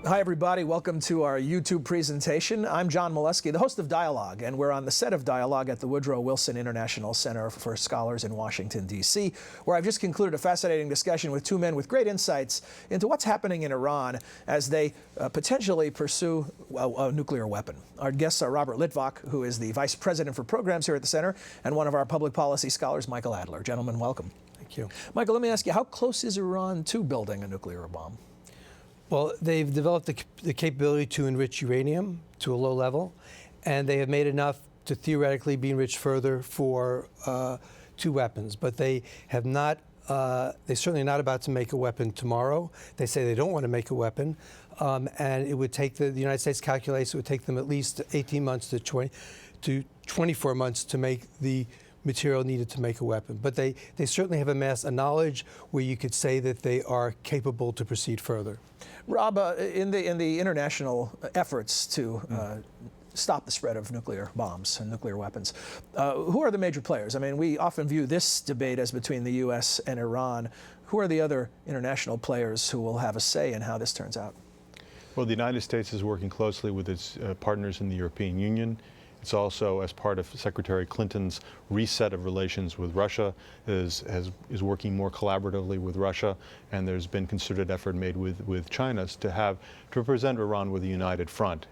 Hi, everybody. Welcome to our YouTube presentation. I'm John Milewski, the host of Dialogue, and we're on the set of Dialogue at the Woodrow Wilson International Center for Scholars in Washington, D.C., where I've just concluded a fascinating discussion with two men with great insights into what's happening in Iran as they potentially pursue a nuclear weapon. Our guests are Robert Litwak, who is the Vice President for Programs here at the Center, and one of our public policy scholars, Michael Adler. Gentlemen, welcome. Thank you. Michael, let me ask you, how close is Iran to building a nuclear bomb? Well, they've developed the capability to enrich uranium to a low level, and they have made enough to theoretically be enriched further for two weapons. But they have not, they're certainly not about to make a weapon tomorrow. They say they don't want to make a weapon, and it would take, the United States calculates it would take them at least 18 months to 24 months to make the material needed to make a weapon. But they certainly have amassed a knowledge where you could say that they are capable to proceed further. Rob, in the international efforts to stop the spread of nuclear bombs and nuclear weapons, who are the major players? I mean, we often view this debate as between the U.S. and Iran. Who are the other international players who will have a say in how this turns out? Well, the United States is working closely with its partners in the European Union. It's also, as part of Secretary Clinton's reset of relations with Russia, is working more collaboratively with Russia, and there's been concerted effort made with China to present Iran with a united front,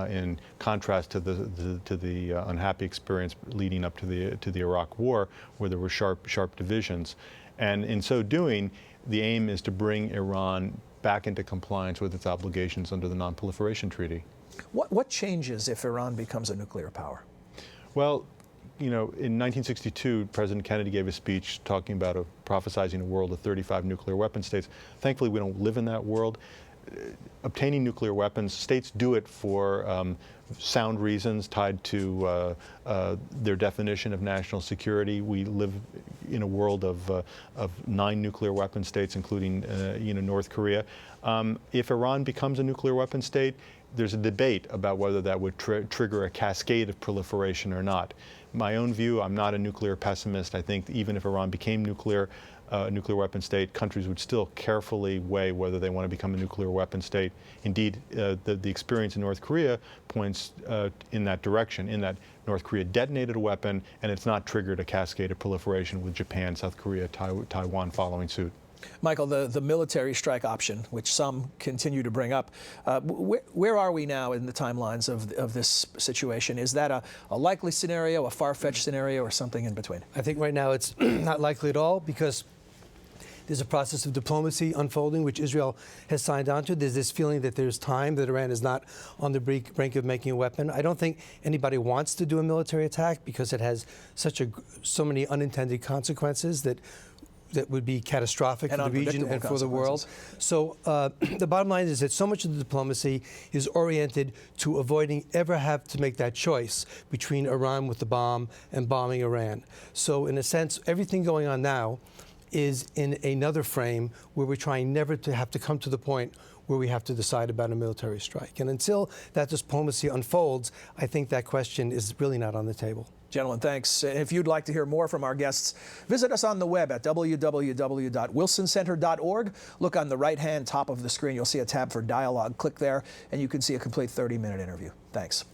in contrast to the unhappy experience leading up to the Iraq War, where there were sharp divisions. And in so doing, the aim is to bring Iran back into compliance with its obligations under the Non-Proliferation Treaty. What changes if Iran becomes a nuclear power? Well, you know, in 1962, President Kennedy gave a speech talking about prophesizing a world of 35 nuclear weapon states. Thankfully, we don't live in that world. Obtaining nuclear weapons, states do it for sound reasons tied to their definition of national security. We live in a world of 9 nuclear weapon states, including North Korea. If Iran becomes a nuclear weapon state, there's a debate about whether that would trigger a cascade of proliferation or not. My own view, I'm not a nuclear pessimist. I think even if Iran became nuclear weapon state, countries would still carefully weigh whether they want to become a nuclear weapon state. Indeed, the experience in North Korea points in that direction, in that North Korea detonated a weapon and it's not triggered a cascade of proliferation with Japan, South Korea, Taiwan following suit. Michael, the military strike option, which some continue to bring up, where are we now in the timelines of this situation? Is that a likely scenario, a far-fetched scenario, or something in between? I think right now it's not likely at all, because there's a process of diplomacy unfolding, which Israel has signed on to. There's this feeling that there's time, that Iran is not on the brink of making a weapon. I don't think anybody wants to do a military attack because it has so many unintended consequences that would be catastrophic for the region and for the world. So the bottom line is that so much of the diplomacy is oriented to avoiding ever have to make that choice between Iran with the bomb and bombing Iran. So in a sense, everything going on now is in another frame where we're trying never to have to come to the point where we have to decide about a military strike. And until that diplomacy unfolds, I think that question is really not on the table. Gentlemen, thanks. If you'd like to hear more from our guests, visit us on the web at www.wilsoncenter.org. Look on the right-hand top of the screen. You'll see a tab for Dialogue. Click there, and you can see a complete 30-minute interview. Thanks.